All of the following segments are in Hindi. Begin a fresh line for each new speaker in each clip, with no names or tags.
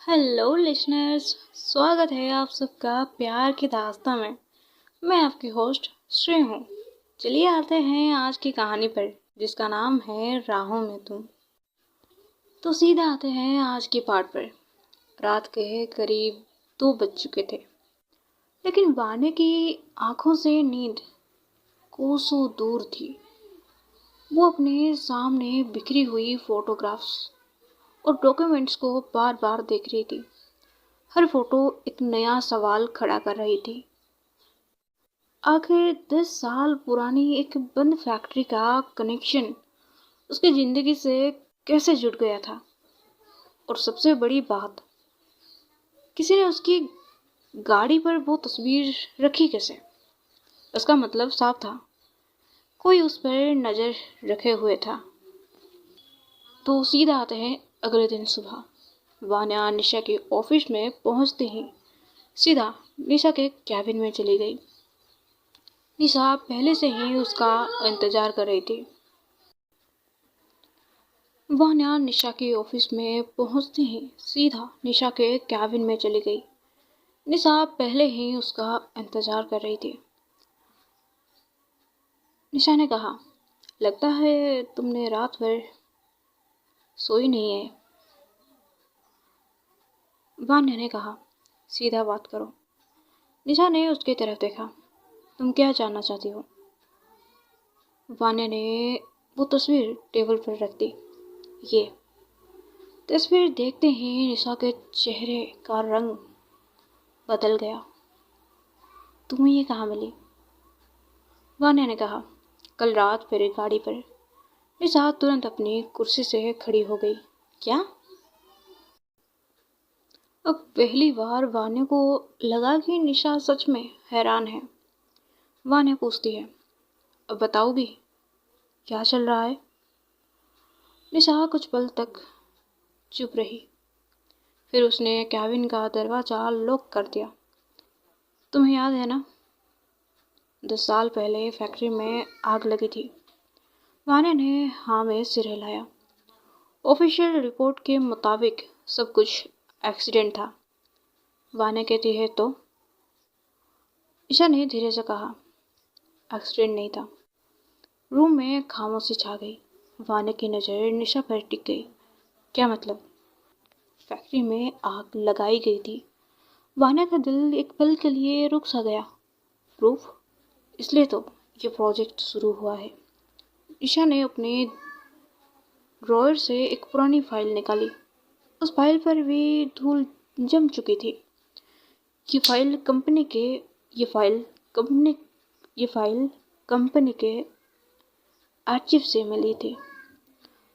हेलो लिसनर्स, स्वागत है आप सबका प्यार की दास्तां में। मैं आपकी होस्ट श्रेय हूँ। चलिए आते हैं आज की कहानी पर, जिसका नाम है राहों में तुम। तो सीधा आते हैं आज की पार्ट पर। रात के करीब 2 बज चुके थे, लेकिन वाने की आंखों से नींद कोसों दूर थी। वो अपने सामने बिखरी हुई फोटोग्राफ्स और डॉक्यूमेंट्स को बार बार देख रही थी। हर फोटो एक नया सवाल खड़ा कर रही थी। आखिर 10 साल पुरानी एक बंद फैक्ट्री का कनेक्शन उसकी जिंदगी से कैसे जुड़ गया था? और सबसे बड़ी बात, किसी ने उसकी गाड़ी पर वो तस्वीर रखी कैसे? उसका मतलब साफ था, कोई उस पर नजर रखे हुए था। तो सीधा आते हैं अगले दिन सुबह। वान्या निशा के ऑफिस में पहुंचते ही सीधा निशा के कैबिन में चली गई। निशा पहले से ही उसका इंतजार कर रही थी। वान्या निशा के ऑफिस में पहुंचते ही सीधा निशा के कैबिन में चली गई। निशा पहले ही उसका इंतजार कर रही थी। निशा ने कहा, लगता है तुमने रात भर सोई नहीं है। वान्या ने कहा, सीधा बात करो। निशा ने उसकी तरफ देखा, तुम क्या जानना चाहती हो? वान्या ने वो तस्वीर टेबल पर रख दी। ये तस्वीर देखते ही निशा के चेहरे का रंग बदल गया। तुम्हें ये कहाँ मिली? वान्या ने कहा, कल रात मेरी गाड़ी पर। निशा तुरंत अपनी कुर्सी से खड़ी हो गई। क्या? अब पहली बार वान्या को लगा कि निशा सच में हैरान है। वान्या पूछती है, अब बताओगी क्या चल रहा है? निशा कुछ पल तक चुप रही। फिर उसने कैबिन का दरवाजा लॉक कर दिया। तुम्हें याद है ना, 10 साल पहले फैक्ट्री में आग लगी थी? वान्या ने हाँ में सिर हिलाया। ऑफिशियल रिपोर्ट के मुताबिक सब कुछ एक्सीडेंट था। वान्या कहती है तो? ईशा ने धीरे से कहा, एक्सीडेंट नहीं था। रूम में खामोशी छा गई। वान्या की नज़र निशा पर टिक गई। क्या मतलब? फैक्ट्री में आग लगाई गई थी। वान्या का दिल एक पल के लिए रुक सा गया। प्रूफ? इसलिए तो ये प्रोजेक्ट शुरू हुआ है। ईशा ने अपने ड्रॉयर से एक पुरानी फाइल निकाली। उस फाइल पर भी धूल जम चुकी थी। ये फाइल कंपनी के ये फाइल कंपनी ये फाइल कंपनी के आर्चिव से मिली थी।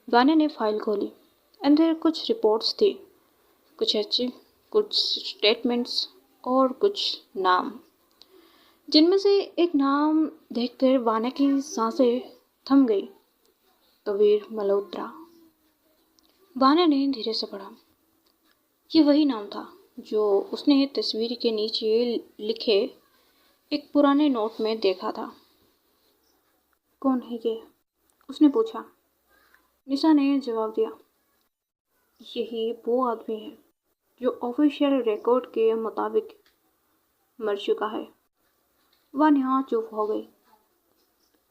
वान्या ने फाइल खोली। अंदर कुछ रिपोर्ट्स थी, कुछ आर्चिव, कुछ स्टेटमेंट्स और कुछ नाम, जिनमें से एक नाम देखकर वान्या की सांसें थम गई। कबीर मल्होत्रा। वान्या ने धीरे से पढ़ा। ये वही नाम था जो उसने तस्वीर के नीचे लिखे एक पुराने नोट में देखा था। कौन है ये? उसने पूछा। निशा ने जवाब दिया, यही वो आदमी है जो ऑफिशियल रिकॉर्ड के मुताबिक मर चुका है। वान्या चुप हो गई।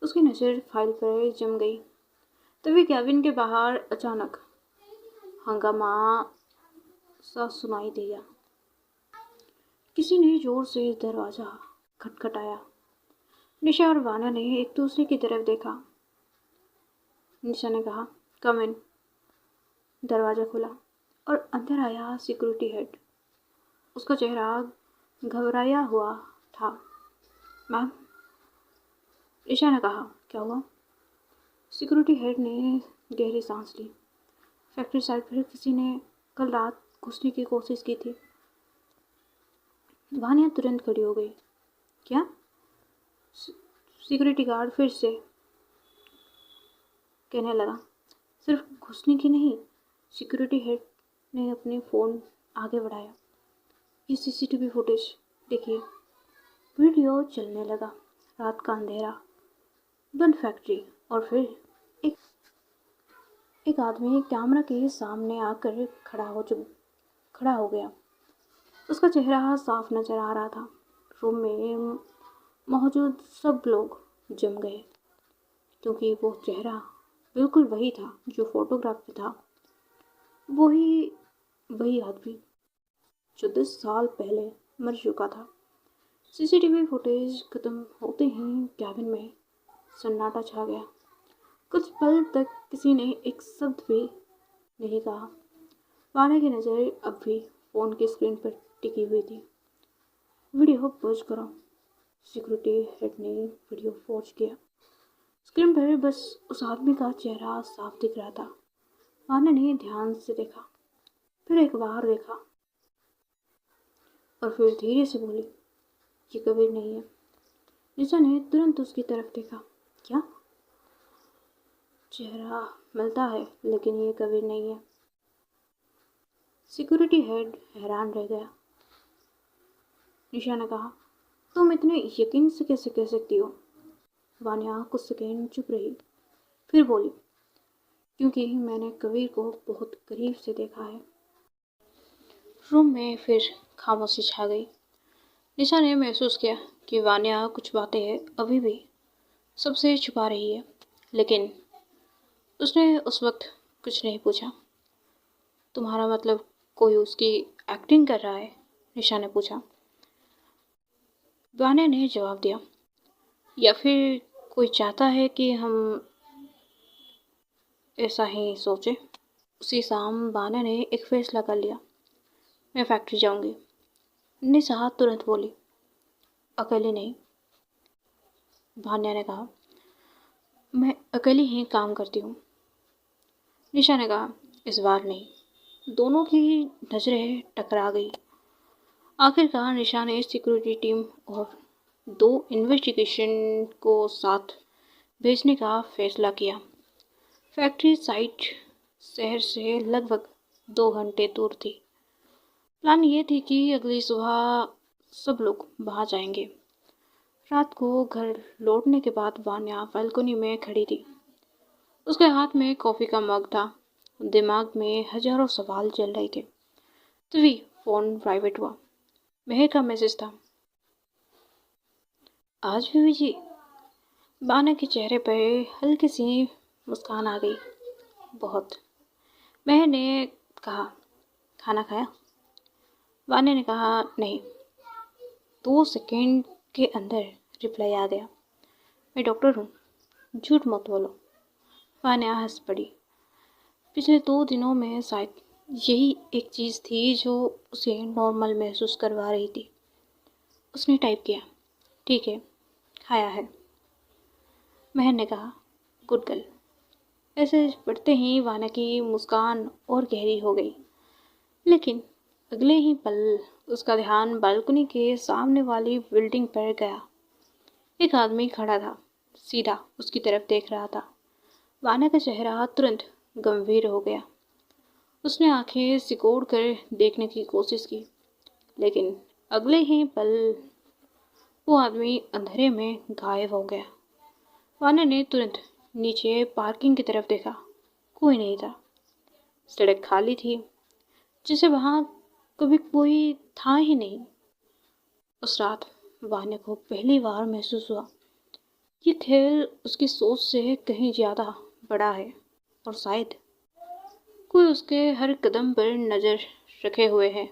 उसकी नज़र फाइल पर जम गई। तभी कैबिन के बाहर अचानक हंगामा सा सुनाई दिया। किसी ने जोर से दरवाजा खटखटाया। निशा और वान्या ने एक दूसरे की तरफ देखा। निशा ने कहा, कम इन। दरवाजा खुला और अंदर आया सिक्योरिटी हेड। उसका चेहरा घबराया हुआ था। मैम? निशा ने कहा, क्या हुआ? सिक्योरिटी हेड ने गहरी सांस ली। फैक्ट्री साइट पर किसी ने कल रात घुसने की कोशिश की थी। वान्या तुरंत खड़ी हो गई। क्या? सिक्योरिटी गार्ड फिर से कहने लगा, सिर्फ घुसने की नहीं। सिक्योरिटी हेड ने अपने फ़ोन आगे बढ़ाया। ये सीसीटीवी फुटेज देखिए। वीडियो चलने लगा। रात का अंधेरा, बंद फैक्ट्री और फिर एक आदमी कैमरा के सामने आकर खड़ा हो गया। उसका चेहरा साफ नजर आ रहा था। रूम में मौजूद सब लोग जम गए, क्योंकि वो चेहरा बिल्कुल वही था जो फोटोग्राफ में था। वही वही आदमी जो 10 साल पहले मर चुका था। सीसीटीवी फुटेज खत्म होते ही कैबिन में सन्नाटा छा गया। कुछ पल तक किसी ने एक शब्द भी नहीं कहा। वाना की नज़र अब भी फोन की स्क्रीन पर टिकी हुई थी। वीडियो पॉज करो। सिक्योरिटी हेड ने वीडियो पॉज किया। स्क्रीन पर बस उस आदमी का चेहरा साफ दिख रहा था। वाना ने ध्यान से देखा, फिर एक बार देखा और फिर धीरे से बोली, ये कबीर नहीं है। निशा ने तुरंत उसकी तरफ देखा। क्या? चेहरा मिलता है, लेकिन ये कबीर नहीं है। सिक्योरिटी हेड हैरान रह गया। निशा ने कहा, तुम इतने यकीन से कैसे कह सकती हो? वान्या कुछ सेकेंड चुप रही, फिर बोली, क्योंकि मैंने कबीर को बहुत करीब से देखा है। रूम में फिर खामोशी छा गई। निशा ने महसूस किया कि वान्या कुछ बातें अभी भी सबसे छुपा रही है, लेकिन उसने उस वक्त कुछ नहीं पूछा। तुम्हारा मतलब कोई उसकी एक्टिंग कर रहा है? निशा ने पूछा। वान्या ने जवाब दिया, या फिर कोई चाहता है कि हम ऐसा ही सोचें। उसी शाम वान्या ने एक फैसला कर लिया, मैं फैक्ट्री जाऊंगी। निशा तुरंत बोली, अकेली नहीं। वान्या ने कहा, मैं अकेली ही काम करती हूँ। निशा ने कहा, इस बार नहीं। दोनों की नजरें टकरा गई। आखिरकार निशा ने सिक्योरिटी टीम और 2 इन्वेस्टिगेशन को साथ भेजने का फैसला किया। फैक्ट्री साइट शहर से लगभग 2 घंटे दूर थी। प्लान ये थी कि अगली सुबह सब लोग वहाँ जाएंगे। रात को घर लौटने के बाद वान्या बालकनी में खड़ी थी। उसके हाथ में कॉफ़ी का मग था। दिमाग में हजारों सवाल चल रहे थे। तभी फोन प्राइवेट हुआ। मेहर का मैसेज था। आज भी बिजी? वान्या के चेहरे पर हल्की सी मुस्कान आ गई। बहुत। मेहर ने कहा, खाना खाया? वान्या ने कहा, नहीं। 2 सेकेंड के अंदर रिप्लाई आ गया, मैं डॉक्टर हूँ, झूठ मत बोलो। वान्या हंस पड़ी। पिछले 2 दिनों में शायद यही एक चीज़ थी जो उसे नॉर्मल महसूस करवा रही थी। उसने टाइप किया, ठीक है, खाया है। मेहर ने कहा, गुड गर्ल। मैसेज पढ़ते ही वान्या की मुस्कान और गहरी हो गई, लेकिन अगले ही पल उसका ध्यान बालकनी के सामने वाली बिल्डिंग पर गया। एक आदमी खड़ा था, सीधा उसकी तरफ देख रहा था। वान्या का चेहरा तुरंत गंभीर हो गया। उसने आंखें सिकोड़ कर देखने की कोशिश की, लेकिन अगले ही पल वो आदमी अंधेरे में गायब हो गया। वान्या ने तुरंत नीचे पार्किंग की तरफ देखा। कोई नहीं था। सड़क खाली थी, जैसे वहाँ कभी कोई था ही नहीं। उस रात वान्या को पहली बार महसूस हुआ, ये खेल उसकी सोच से कहीं ज़्यादा बड़ा है और शायद कोई उसके हर कदम पर नज़र रखे हुए है।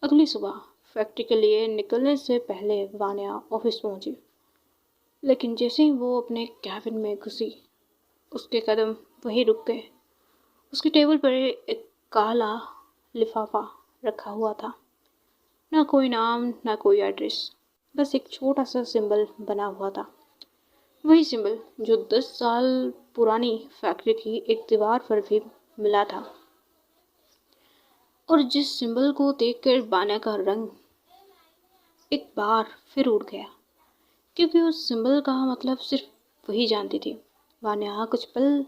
अगली सुबह फैक्ट्री के लिए निकलने से पहले वान्या ऑफिस पहुंची, लेकिन जैसे ही वो अपने कैबिन में घुसी, उसके कदम वहीं रुक गए। उसकी टेबल पर एक काला लिफाफा रखा हुआ था। ना कोई नाम, ना कोई एड्रेस, बस एक छोटा सा सिंबल बना हुआ था। वही सिंबल जो 10 साल पुरानी फैक्ट्री की एक दीवार पर भी मिला था। और जिस सिंबल को देखकर वान्या का रंग एक बार फिर उड़ गया, क्योंकि उस सिंबल का मतलब सिर्फ वही जानती थी। वान्या कुछ पल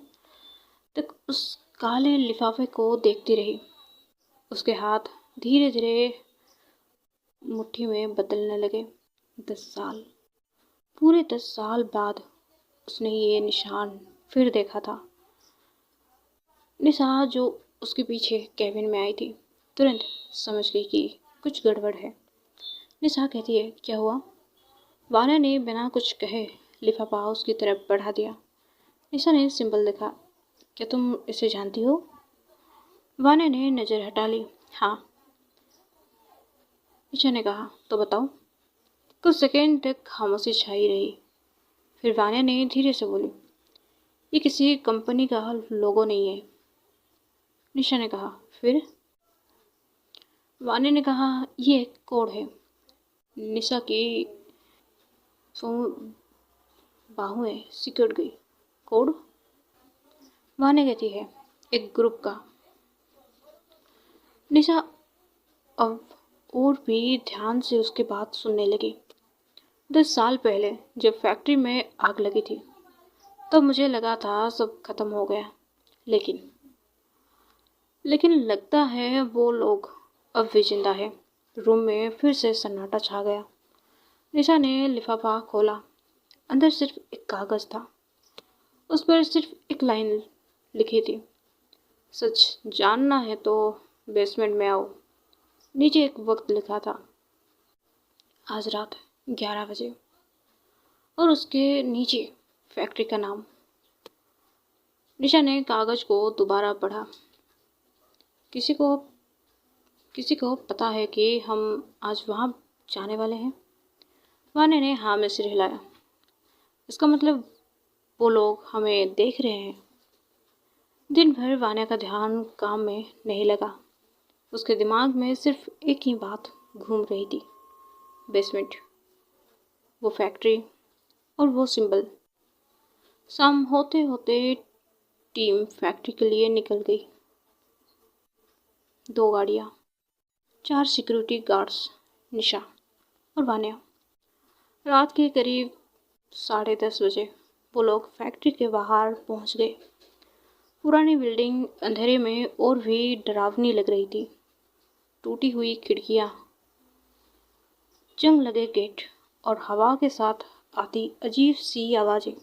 तक उस काले लिफाफे को देखती रही। उसके हाथ धीरे धीरे मुट्ठी में बदलने लगे। 10 साल, पूरे 10 साल बाद उसने ये निशान फिर देखा था। निशा जो उसके पीछे कैबिन में आई थी, तुरंत समझ गई कि कुछ गड़बड़ है। निशा कहती है, क्या हुआ? वान्या ने बिना कुछ कहे लिफाफा उसकी तरफ बढ़ा दिया। निशा ने सिंबल देखा। क्या तुम इसे जानती हो? वान्या ने नज़र हटा ली। हाँ, निशा ने कहा। तो बताओ। कुछ सेकंड तक खामोशी छाई रही। फिर वान्या ने धीरे से बोली, ये किसी कंपनी का लोगो नहीं है। निशा ने कहा, फिर? वान्या ने कहा, ये एक कोड है। निशा की बाहुएं सिकुड़ गई। कोड? वान्या कहती है, एक ग्रुप का। निशा अब और भी ध्यान से उसकी बात सुनने लगी। 10 साल पहले जब फैक्ट्री में आग लगी थी तब मुझे लगा था सब खत्म हो गया, लेकिन लगता है वो लोग अब भी जिंदा है। रूम में फिर से सन्नाटा छा गया। निशा ने लिफाफा खोला। अंदर सिर्फ एक कागज था। उस पर सिर्फ एक लाइन लिखी थी, सच जानना है तो बेसमेंट में आओ। नीचे एक वक्त लिखा था, आज रात 11 बजे, और उसके नीचे फैक्ट्री का नाम। निशा ने कागज को दोबारा पढ़ा। किसी को पता है कि हम आज वहाँ जाने वाले हैं? वान्या ने हाँ में सिर हिलाया। इसका मतलब वो लोग हमें देख रहे हैं। दिन भर वान्या का ध्यान काम में नहीं लगा। उसके दिमाग में सिर्फ एक ही बात घूम रही थी, बेसमेंट, वो फैक्ट्री और वो सिंबल। शाम होते होते टीम फैक्ट्री के लिए निकल गई। 2 गाड़ियाँ, 4 सिक्योरिटी गार्ड्स, निशा और वान्या। रात के करीब 10:30 बजे वो लोग फैक्ट्री के बाहर पहुंच गए। पुरानी बिल्डिंग अंधेरे में और भी डरावनी लग रही थी। टूटी हुई खिड़कियां, जंग लगे गेट और हवा के साथ आती अजीब सी आवाज़ें।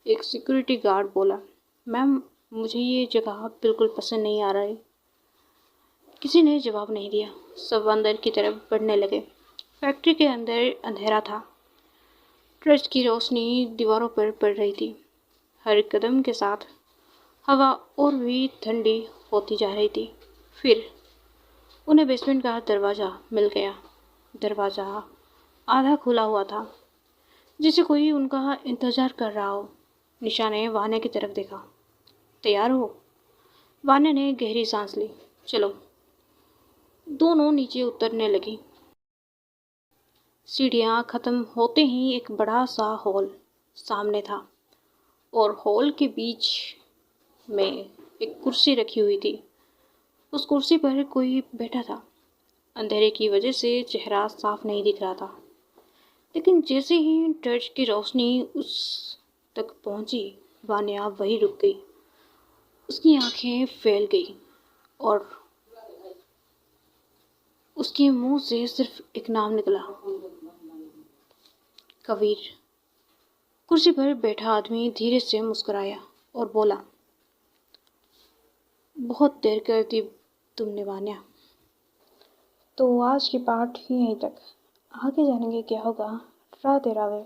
एक सिक्योरिटी गार्ड बोला, मैम, मुझे ये जगह बिल्कुल पसंद नहीं आ रहा है। किसी ने जवाब नहीं दिया। सब अंदर की तरफ बढ़ने लगे। फैक्ट्री के अंदर अंधेरा था। टॉर्च की रोशनी दीवारों पर पड़ रही थी। हर कदम के साथ हवा और भी ठंडी होती जा रही थी। फिर उन्हें बेसमेंट का दरवाज़ा मिल गया। दरवाज़ा आधा खुला हुआ था, जैसे कोई उनका इंतज़ार कर रहा हो। निशा ने वान्या की तरफ देखा। तैयार हो? वान्या ने गहरी सांस ली। चलो। दोनों नीचे उतरने लगी। सीढ़ियाँ खत्म होते ही एक बड़ा सा हॉल सामने था और हॉल के बीच में एक कुर्सी रखी हुई थी। उस कुर्सी पर कोई बैठा था। अंधेरे की वजह से चेहरा साफ नहीं दिख रहा था, लेकिन जैसे ही टॉर्च की रोशनी उस तक पहुंची, वान्या वहीं रुक गई। उसकी आंखें फैल गई और उसके मुंह से सिर्फ एक नाम निकला, कबीर। कुर्सी पर बैठा आदमी धीरे से मुस्कुराया और बोला, बहुत देर कर दी तुमने वान्या। तो आज की पार्ट यहीं तक। आगे जानेंगे क्या होगा। राधे राधे।